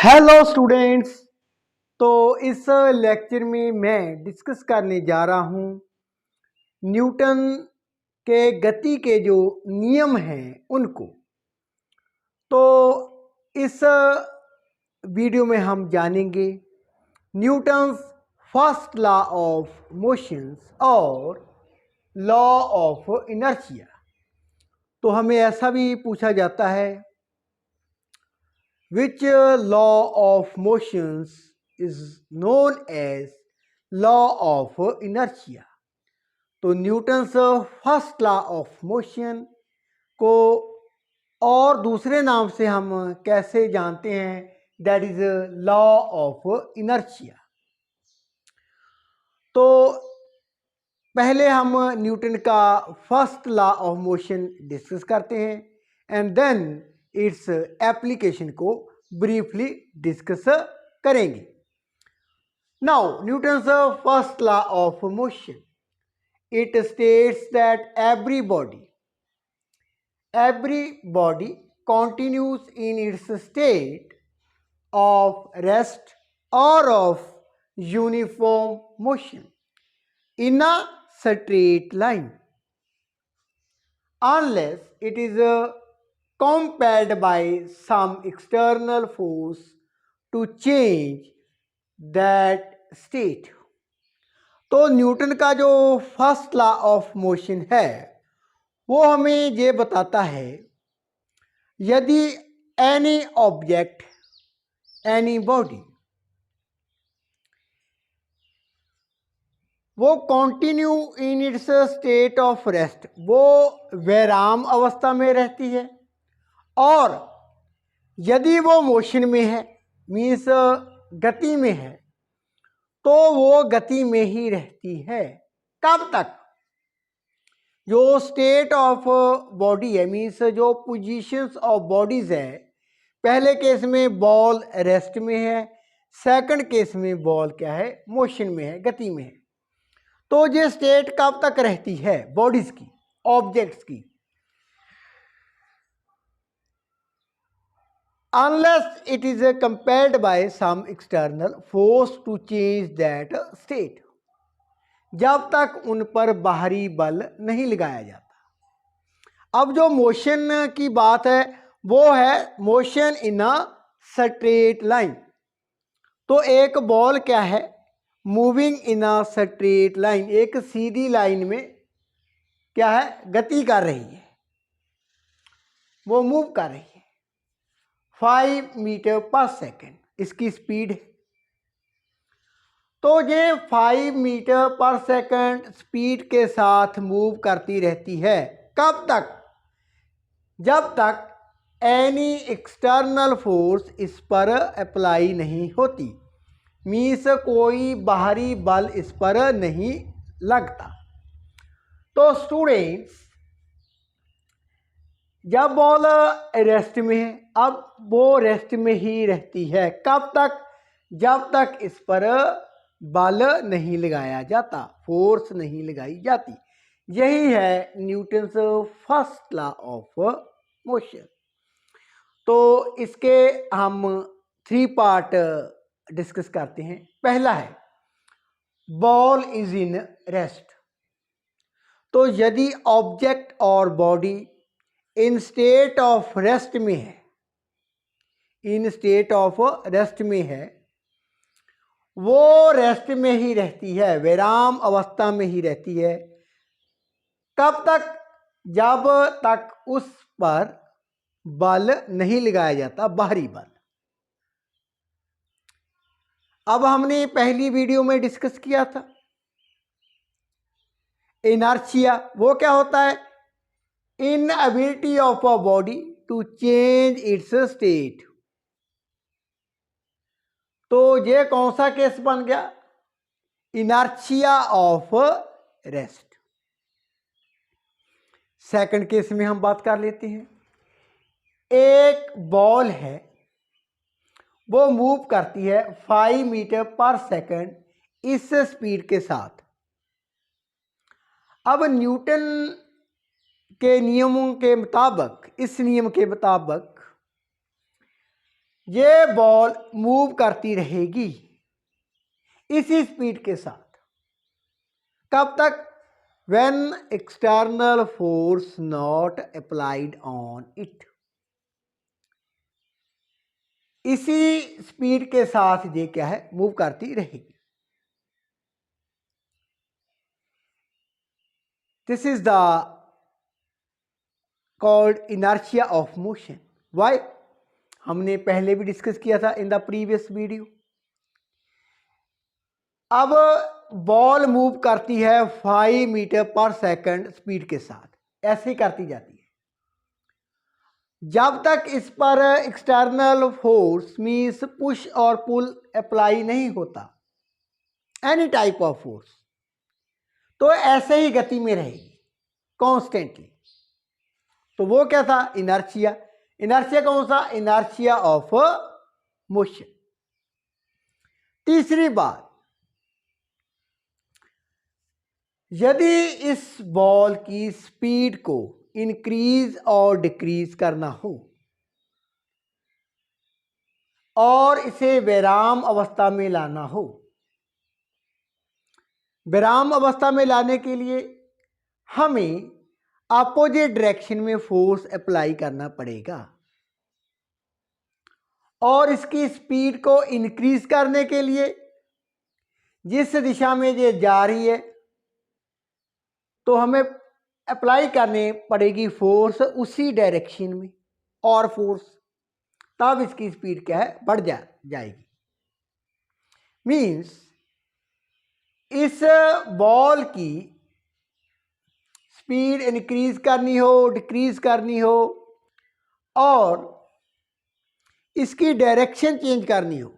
Hello students. तो इस lecture में मैं डिस्कस करने जा रहा हूँ न्यूटन के गति के जो नियम हैं उनको। तो इस वीडियो में हम जानेंगे Newton's first law of motions और लॉ ऑफ इनर्शिया। तो हमें ऐसा भी पूछा जाता है which law of motions is known as law of inertia। तो Newton's first law of motion को और दूसरे नाम से हम कैसे जानते हैं, that is law of inertia. तो पहले हम न्यूटन का first law of motion discuss करते हैं एंड देन इट्स एप्लीकेशन को ब्रीफली डिस्कस करेंगे। Now Newton's first law of motion, it states that every body continues in its state of rest or of uniform motion in a straight line unless it is compelled by some external force to change that state। तो Newton का जो first law of motion है वो हमें ये बताता है यदि एनी ऑब्जेक्ट, एनी बॉडी वो continue in its state of rest, वो विराम अवस्था में रहती है, और यदि वो मोशन में है मीन्स गति में है तो वो गति में ही रहती है। कब तक? जो स्टेट ऑफ बॉडी है मीन्स जो पोजीशंस ऑफ बॉडीज है, पहले केस में बॉल रेस्ट में है, सेकंड केस में बॉल क्या है, मोशन में है, गति में है। तो ये स्टेट कब तक रहती है बॉडीज की, ऑब्जेक्ट्स की? Unless it is compelled by some external force to change that state, जब तक उन पर बाहरी बल नहीं लगाया जाता। अब जो मोशन की बात है वो है motion in a straight line. तो एक बॉल क्या है, moving in a straight line, एक सीधी लाइन में क्या है, गति कर रही है, वो मूव कर रही है 5 मीटर पर सेकेंड इसकी स्पीड है। तो ये 5 मीटर पर सेकंड स्पीड के साथ मूव करती रहती है। कब तक? जब तक एनी एक्सटर्नल फोर्स इस पर अप्लाई नहीं होती, मीन्स कोई बाहरी बल इस पर नहीं लगता। तो स्टूडेंट्स, जब बॉल रेस्ट में है, अब वो रेस्ट में ही रहती है। कब तक? जब तक इस पर बल नहीं लगाया जाता, फोर्स नहीं लगाई जाती। यही है Newton's first law of motion. तो इसके हम 3 पार्ट डिस्कस करते हैं। पहला है बॉल इज इन रेस्ट। तो यदि ऑब्जेक्ट और body in state of rest में है, इन स्टेट ऑफ रेस्ट में है, वो रेस्ट में ही रहती है, विराम अवस्था में ही रहती है। कब तक? जब तक उस पर बल नहीं लगाया जाता, बाहरी बल। अब हमने पहली वीडियो में डिस्कस किया था इनर्शिया। वो क्या होता है? Inability of a body to change its state. तो ये कौन सा केस बन गया? Inertia of rest. Second case में हम बात कर लेते हैं। एक बॉल है, वो मूव करती है 5 मीटर पर सेकंड इस स्पीड के साथ। अब न्यूटन के नियमों के मुताबिक, इस नियम के मुताबिक ये बॉल मूव करती रहेगी इसी स्पीड के साथ। कब तक? When external force not applied on it। इसी स्पीड के साथ ये क्या है, मूव करती रहेगी। This is the called inertia of motion. Why? हमने पहले भी डिस्कस किया था इन द प्रीवियस वीडियो। अब बॉल मूव करती है 5 मीटर पर सेकंड स्पीड के साथ, ऐसे ही करती जाती है जब तक इस पर एक्सटर्नल फोर्स मीन्स पुश और पुल अप्लाई नहीं होता, एनी टाइप ऑफ फोर्स, तो ऐसे ही गति में रहेगी कॉन्स्टेंटली। तो वो क्या था? इनर्शिया। इनर्शिया कौन सा? Inertia of motion. तीसरी बात, यदि इस बॉल की स्पीड को इंक्रीज और डिक्रीज करना हो और इसे विराम अवस्था में लाना हो, विराम अवस्था में लाने के लिए हमें अपोजिट डायरेक्शन में फोर्स अप्लाई करना पड़ेगा और इसकी स्पीड को इंक्रीज करने के लिए जिस दिशा में ये जा रही है तो हमें अप्लाई करने पड़ेगी फोर्स उसी डायरेक्शन में और फोर्स, तब इसकी स्पीड क्या है? बढ़ जाएगी। मीन्स इस बॉल की स्पीड इंक्रीज करनी हो, डिक्रीज करनी हो और इसकी डायरेक्शन चेंज करनी हो,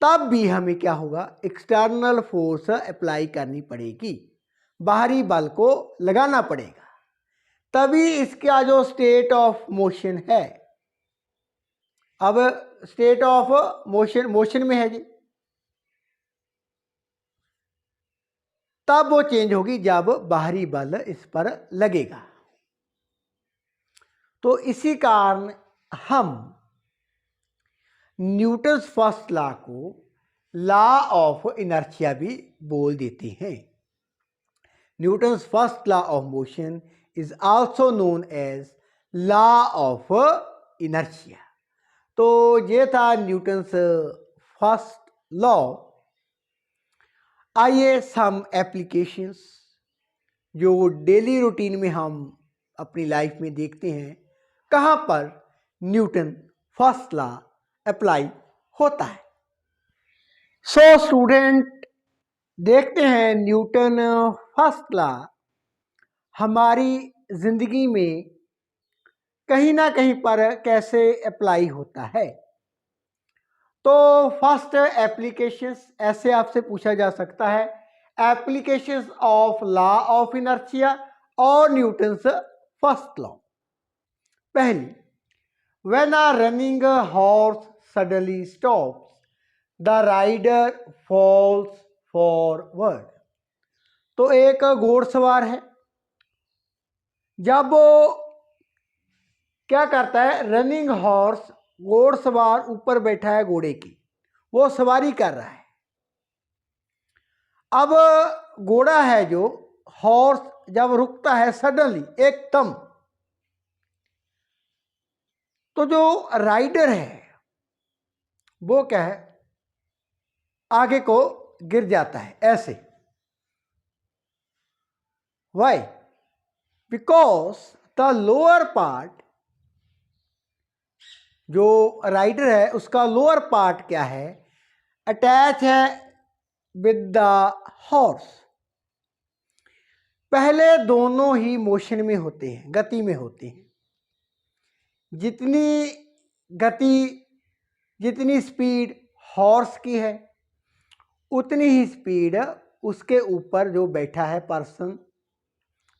तब भी हमें क्या होगा? एक्सटर्नल फोर्स अप्लाई करनी पड़ेगी, बाहरी बल को लगाना पड़ेगा, तभी इसका जो स्टेट ऑफ मोशन है, अब स्टेट ऑफ मोशन में है जी, तब वो चेंज होगी जब बाहरी बल इस पर लगेगा। तो इसी कारण हम न्यूटन्स फर्स्ट लॉ को लॉ ऑफ इनर्शिया भी बोल देते हैं। Newton's first law of motion is also known as law of inertia. तो ये था न्यूटन्स फर्स्ट लॉ। आइए सम एप्लीकेशंस जो डेली रूटीन में हम अपनी लाइफ में देखते हैं, कहाँ पर न्यूटन फर्स्ट लॉ अप्लाई होता है। सो स्टूडेंट, देखते हैं न्यूटन फर्स्ट लॉ हमारी जिंदगी में कहीं ना कहीं पर कैसे अप्लाई होता है। तो फर्स्ट एप्लीकेशंस, ऐसे आपसे पूछा जा सकता है, applications of law of inertia और न्यूटन्स फर्स्ट लॉ। पहली, when a running horse suddenly stops the rider falls forward. तो एक घोड़सवार है, जब वो क्या करता है, रनिंग हॉर्स, घोड़सवार ऊपर बैठा है घोड़े की, वो सवारी कर रहा है। अब घोड़ा है जो हॉर्स जब रुकता है सडनली एकदम, तो जो राइडर है वो क्या है, आगे को गिर जाता है ऐसे। Why? Because the lower part, जो राइडर है उसका लोअर पार्ट क्या है, अटैच है विद द हॉर्स। पहले दोनों ही मोशन में होते हैं, गति में होते हैं। जितनी गति, जितनी स्पीड हॉर्स की है उतनी ही स्पीड उसके ऊपर जो बैठा है पर्सन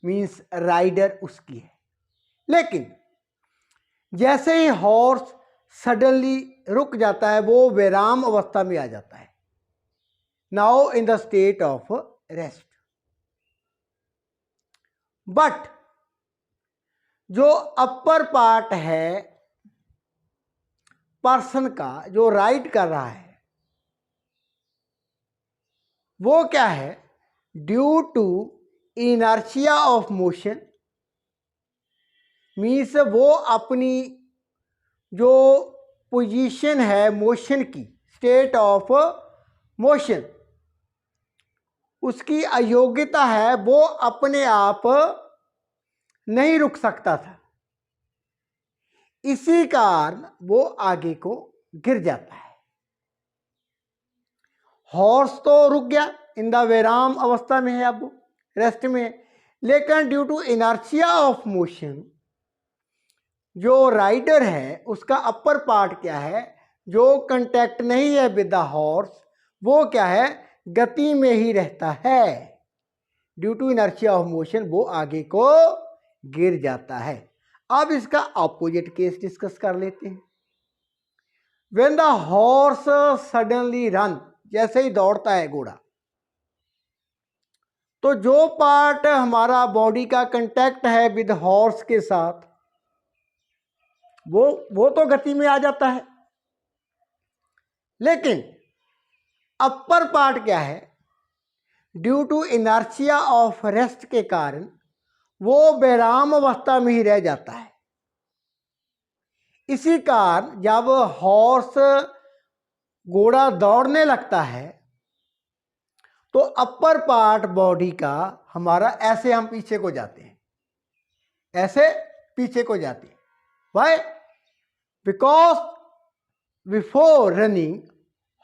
मीन्स राइडर उसकी है। लेकिन जैसे ही हॉर्स सडनली रुक जाता है, वो विराम अवस्था में आ जाता है, now in the state of rest. But जो अपर पार्ट है पर्सन का जो राइड कर रहा है वो क्या है, due to inertia of motion, means वो अपनी जो पोजीशन है मोशन की, स्टेट ऑफ मोशन, उसकी अयोग्यता है, वो अपने आप नहीं रुक सकता था, इसी कारण वो आगे को गिर जाता है। हॉर्स तो रुक गया, इन द विराम अवस्था में है, अब रेस्ट में है, लेकिन due to inertia of motion जो राइडर है उसका अपर पार्ट क्या है, जो कांटेक्ट नहीं है विद द हॉर्स, वो क्या है, गति में ही रहता है। Due to inertia of motion वो आगे को गिर जाता है। अब इसका ऑपोजिट केस डिस्कस कर लेते हैं। When the horse suddenly run, जैसे ही दौड़ता है घोड़ा, तो जो पार्ट हमारा बॉडी का कांटेक्ट है विद हॉर्स के साथ वो तो गति में आ जाता है, लेकिन अपर पार्ट क्या है, due to inertia of rest के कारण वो विराम अवस्था में ही रह जाता है। इसी कारण जब हॉर्स घोड़ा दौड़ने लगता है तो अपर पार्ट बॉडी का हमारा ऐसे हम पीछे को जाते हैं, ऐसे पीछे को जाते हैं। Why? Because before running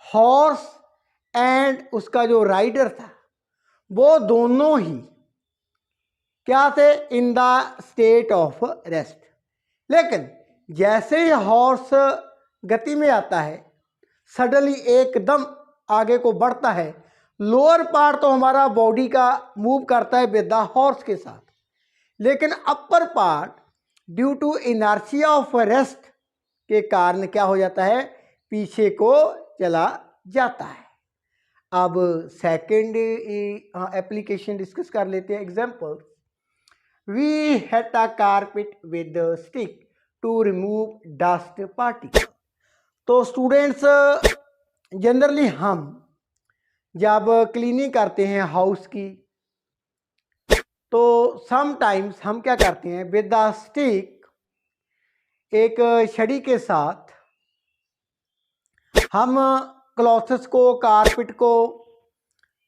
horse and उसका जो राइडर था वो दोनों ही क्या थे, in the state of rest. लेकिन जैसे ही हॉर्स गति में आता है, सडनली एकदम आगे को बढ़ता है, लोअर पार्ट तो हमारा बॉडी का मूव करता है विद द हॉर्स के साथ, लेकिन upper part due to inertia of rest के कारण क्या हो जाता है, पीछे को चला जाता है। अब सेकंड एप्लीकेशन डिस्कस कर लेते हैं। Example, we had a carpet with stick to remove dust particle. तो स्टूडेंट्स, जनरली हम जब क्लीनिंग करते हैं हाउस की, तो समटाइम्स हम क्या करते हैं, विद द स्टिक, एक छड़ी के साथ हम क्लॉथ्स को, कारपेट को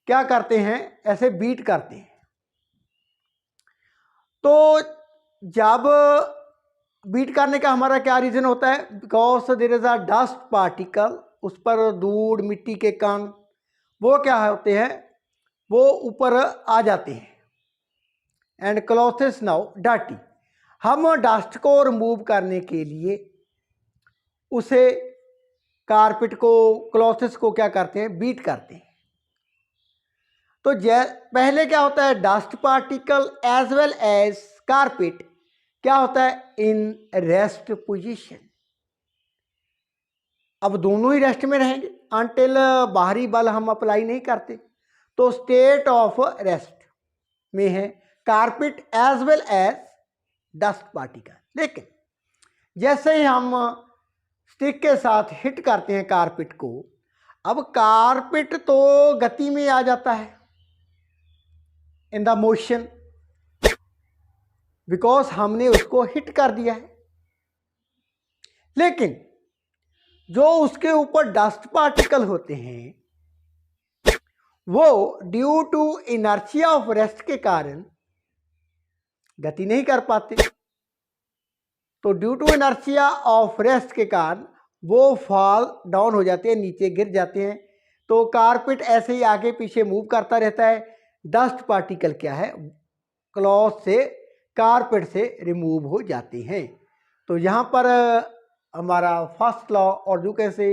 क्या करते हैं, ऐसे बीट करते हैं। तो जब बीट करने का हमारा क्या रीज़न होता है, because there is a dust particle, उस पर धूड़ मिट्टी के कण वो क्या होते हैं, वो ऊपर आ जाते हैं, and cloth is now dirty. हम डस्ट को रिमूव करने के लिए उसे, कारपेट को, क्लॉथ्स को क्या करते हैं, बीट करते हैं। तो पहले क्या होता है, dust particle as well as carpet क्या होता है, इन रेस्ट पोजीशन। अब दोनों ही रेस्ट में रहेंगे अनटिल बाहरी बल हम अप्लाई नहीं करते, तो स्टेट ऑफ रेस्ट में है carpet as well as dust particle. लेकिन जैसे ही हम स्टिक के साथ हिट करते हैं कारपेट को, अब कारपेट तो गति में आ जाता है, इन द मोशन, बिकॉज हमने उसको हिट कर दिया है। लेकिन जो उसके ऊपर डस्ट पार्टिकल होते हैं वो due to inertia of rest के कारण गति नहीं कर पाते। तो due to inertia of rest के कारण वो फॉल डाउन हो जाते हैं, नीचे गिर जाते हैं। तो कारपेट ऐसे ही आगे पीछे मूव करता रहता है। डस्ट पार्टिकल क्या है, क्लॉथ से, कारपेट से रिमूव हो जाते हैं। तो यहाँ पर हमारा फर्स्ट लॉ और जो कैसे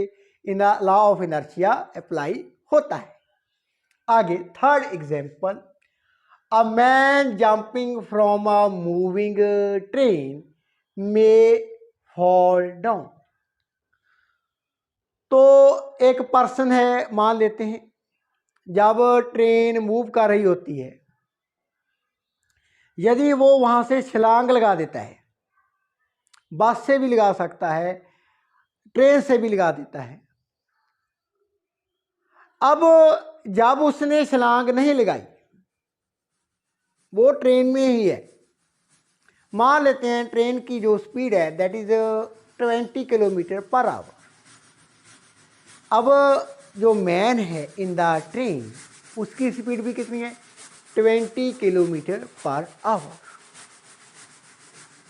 in law of inertia apply होता है। आगे third example, a man jumping from a moving train में फॉल डाउन। तो एक पर्सन है, मान लेते हैं, जब ट्रेन मूव कर रही होती है, यदि वो वहाँ से छलांग लगा देता है, बस से भी लगा सकता है, ट्रेन से भी लगा देता है। अब जब उसने छलांग नहीं लगाई, वो ट्रेन में ही है, मान लेते हैं ट्रेन की जो स्पीड है that is 20 kilometre per hour. अब जो मैन है इन द ट्रेन, उसकी स्पीड भी कितनी है? 20 किलोमीटर पर आवर।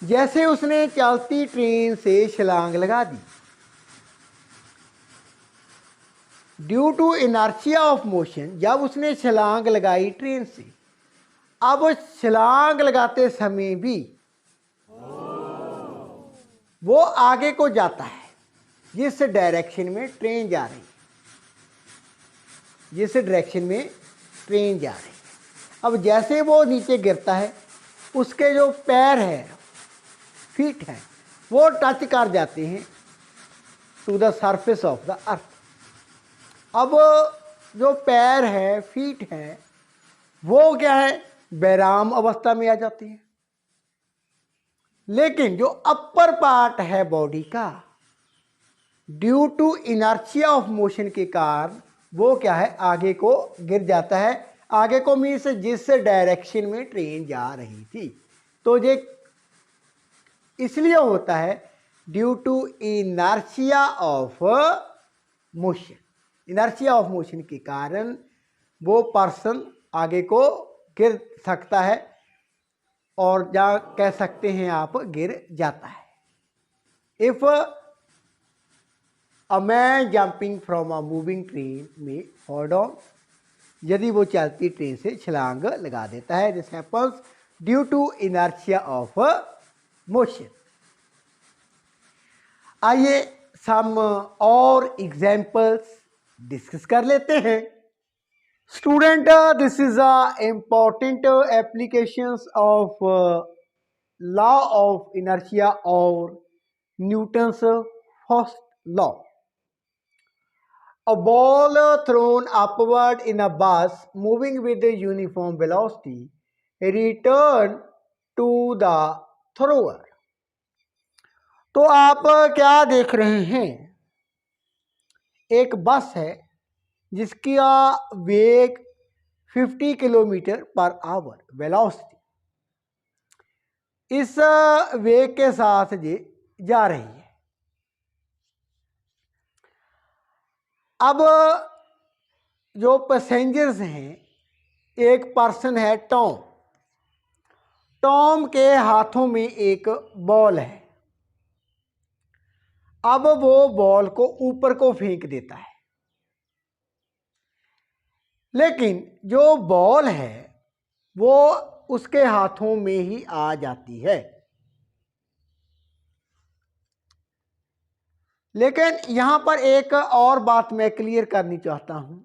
जैसे उसने चलती ट्रेन से छलांग लगा दी, due to inertia of motion, जब उसने छलांग लगाई ट्रेन से, अब छलांग लगाते समय भी वो आगे को जाता है जिस डायरेक्शन में ट्रेन जा रही है, जिस डायरेक्शन में ट्रेन जा रही है। अब जैसे वो नीचे गिरता है, उसके जो पैर है, फीट हैं, वो टच कर जाते हैं to the surface of the earth. अब जो पैर है, फीट है, वो क्या है? विराम अवस्था में आ जाती है। लेकिन जो अपर पार्ट है बॉडी का, due to inertia of motion के कारण वो क्या है? आगे को गिर जाता है। आगे को मीन्स जिस डायरेक्शन में ट्रेन जा रही थी। तो ये इसलिए होता है due to inertia of motion. Inertia of motion के कारण वो पर्सन आगे को गिर सकता है, और या कह सकते हैं आप गिर जाता है। If a man jumping from a moving train में फॉल डाउन, यदि वो चलती ट्रेन से छलांग लगा देता है, this happens due to inertia of motion. आइए सम और एग्जाम्पल्स डिस्कस कर लेते हैं। Student, this is a important applications of law of inertia और Newton's first law. A ball thrown upward in a bus moving with a uniform velocity return to the thrower। तो आप क्या देख रहे हैं? एक बस है जिसकी वेग 50 किलोमीटर पर आवर वेलोसिटी, इस वेग के साथ ये जा रही है। अब जो पैसेंजर्स हैं, एक पर्सन है टॉम। टॉम के हाथों में एक बॉल है। अब वो बॉल को ऊपर को फेंक देता है, लेकिन जो बॉल है वो उसके हाथों में ही आ जाती है। लेकिन यहां पर एक और बात मैं क्लियर करनी चाहता हूं।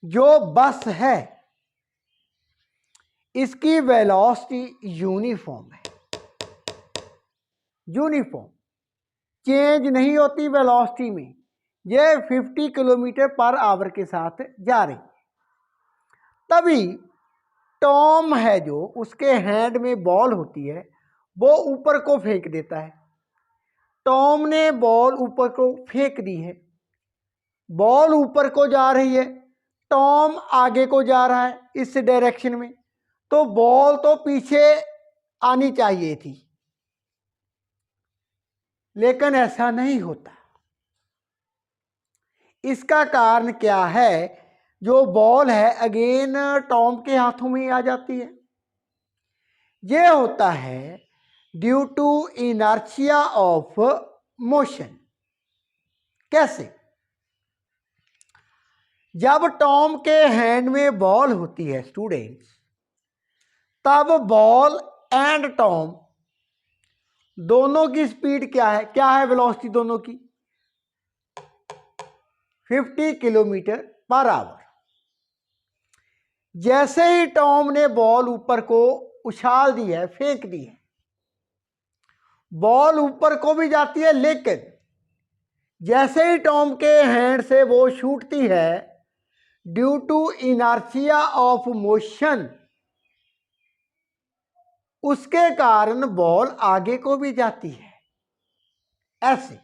जो बस है इसकी वेलोसिटी यूनिफॉर्म है, यूनिफॉर्म चेंज नहीं होती वेलोसिटी में। ये 50 किलोमीटर पर आवर के साथ जा रही। तभी टॉम है जो, उसके हैंड में बॉल होती है, वो ऊपर को फेंक देता है। टॉम ने बॉल ऊपर को फेंक दी है, बॉल ऊपर को जा रही है, टॉम आगे को जा रहा है इस डायरेक्शन में, तो बॉल तो पीछे आनी चाहिए थी, लेकिन ऐसा नहीं होता। इसका कारण क्या है? जो बॉल है अगेन टॉम के हाथों में आ जाती है। यह होता है due to inertia of motion. कैसे? जब टॉम के हैंड में बॉल होती है स्टूडेंट्स, तब बॉल एंड टॉम दोनों की स्पीड क्या है? क्या है वेलोसिटी दोनों की? 50 किलोमीटर पर आवर। जैसे ही टॉम ने बॉल ऊपर को उछाल दी है, फेंक दी है, बॉल ऊपर को भी जाती है, लेकिन जैसे ही टॉम के हैंड से वो छूटती है, due to inertia of motion, उसके कारण बॉल आगे को भी जाती है। ऐसे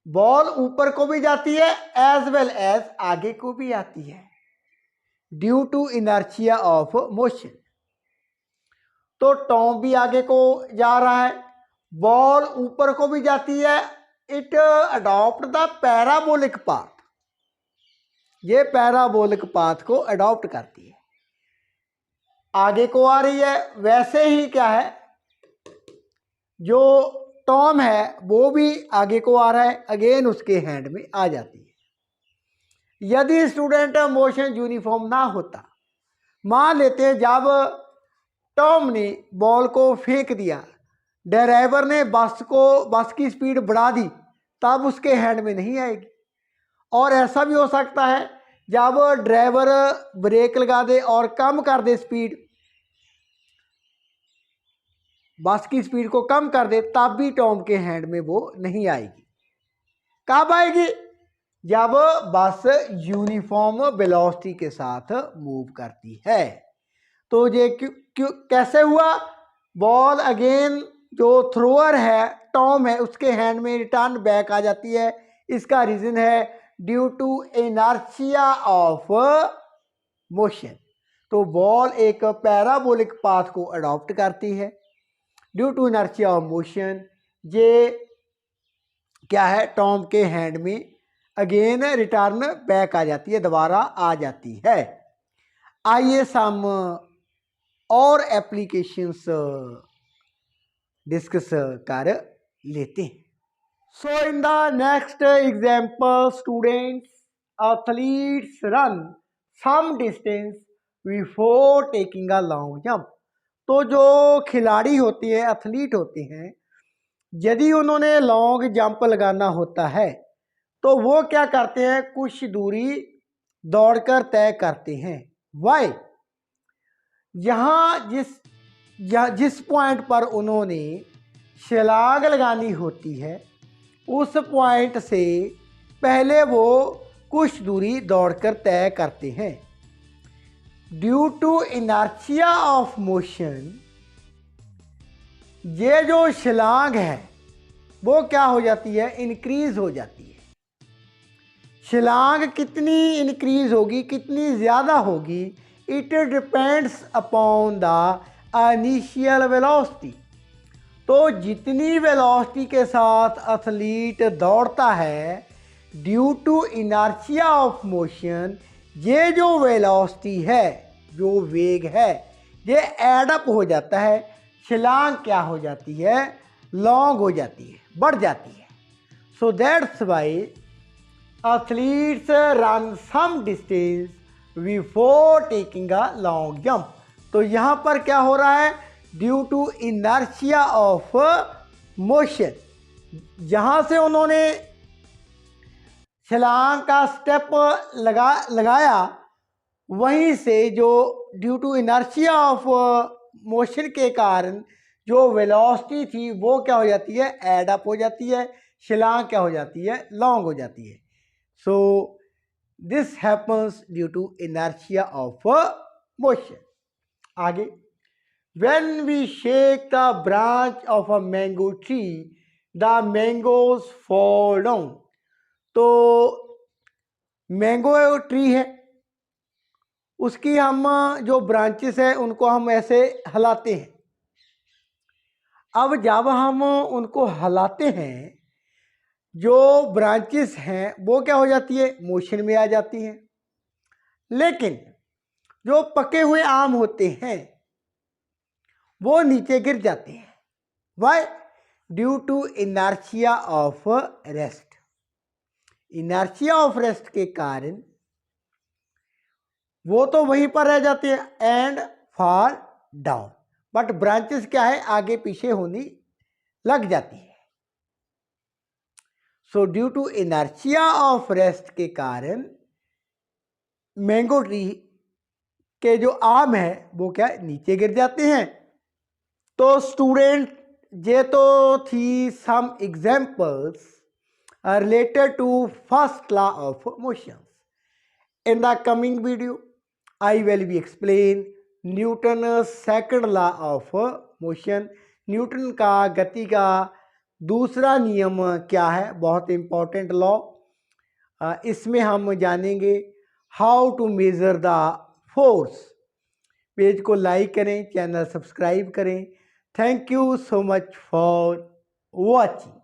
बॉल ऊपर को भी जाती है एज वेल एज आगे को भी आती है due to inertia of motion. तो टॉम भी आगे को जा रहा है, बॉल ऊपर को भी जाती है, it adopt the parabolic path, ये पैराबोलिक पाथ को अडॉप्ट करती है, आगे को आ रही है। वैसे ही क्या है, जो टॉम है वो भी आगे को आ रहा है, अगेन उसके हैंड में आ जाती है। यदि स्टूडेंट मोशन यूनिफॉर्म ना होता, मान लेते हैं जब टॉम ने बॉल को फेंक दिया, ड्राइवर ने बस की स्पीड बढ़ा दी, तब उसके हैंड में नहीं आएगी। और ऐसा भी हो सकता है जब ड्राइवर ब्रेक लगा दे और कम कर दे स्पीड, बस की स्पीड को कम कर दे, तब भी टॉम के हैंड में वो नहीं आएगी। कब आएगी? जब बस यूनिफॉर्म वेलोसिटी के साथ मूव करती है। तो ये क्यों कैसे हुआ? बॉल अगेन जो थ्रोअर है टॉम है उसके हैंड में रिटर्न बैक आ जाती है। इसका रीजन है due to inertia of motion. तो बॉल एक पैराबोलिक पाथ को अडॉप्ट करती है due to inertia of motion. ये क्या है, टॉम के हैंड में अगेन रिटर्न बैक आ जाती है, दोबारा आ जाती है। आइए सम और एप्लीकेशंस डिस्कस कर लेते हैं। So in the next example students, athletes run some distance before taking a long jump. तो जो खिलाड़ी होते हैं, एथलीट होते हैं, यदि उन्होंने लॉन्ग जंप लगाना होता है तो वो क्या करते हैं, कुछ दूरी दौड़कर तय करते हैं। वाई? यहाँ जिस पॉइंट पर उन्होंने छलांग लगानी होती है उस पॉइंट से पहले वो कुछ दूरी दौड़कर तय करते हैं। Due to inertia of motion ये जो छलांग है वो क्या हो जाती है, इंक्रीज हो जाती है। छलांग कितनी इंक्रीज होगी, कितनी ज़्यादा होगी, it depends upon the initial velocity. तो जितनी वेलोसिटी के साथ एथलीट दौड़ता है due to inertia of motion, ये जो वेलोसिटी है, जो वेग है, ये एडअप हो जाता है। छलांग क्या हो जाती है, लॉन्ग हो जाती है, बढ़ जाती है। So that's why athletes run some distance before taking a long jump. तो यहाँ पर क्या हो रहा है, due to inertia of motion, जहाँ से उन्होंने छलांग का स्टेप लगाया वहीं से जो due to inertia of motion के कारण जो वेलोसिटी थी वो क्या हो जाती है, एडअप हो जाती है। छलांग क्या हो जाती है, लॉन्ग हो जाती है। So this happens due to inertia of motion. आगे, when we shake the branch of a mango tree the mangoes fall down। तो मैंगो ट्री है, उसकी हम जो ब्रांचेस है उनको हम ऐसे हिलाते हैं। अब जब हम उनको हिलाते हैं जो ब्रांचेस हैं वो क्या हो जाती है, मोशन में आ जाती हैं। लेकिन जो पके हुए आम होते हैं वो नीचे गिर जाते हैं। Why? Due to inertia of rest. Inertia of rest के कारण वो तो वहीं पर रह जाते हैं and fall down, but branches क्या है, आगे पीछे होनी लग जाती है। So due to inertia of rest के कारण मैंगो ट्री के जो आम है वो क्या नीचे गिर जाते हैं। तो स्टूडेंट ये तो थी some examples related to first law of motion. In the coming video I will be explain Newton second law of motion, Newton का गति का दूसरा नियम क्या है, बहुत इम्पोर्टेंट लॉ, इसमें हम जानेंगे how to measure the force. Page को लाइक करें, चैनल सब्सक्राइब करें। Thank you so much for watching.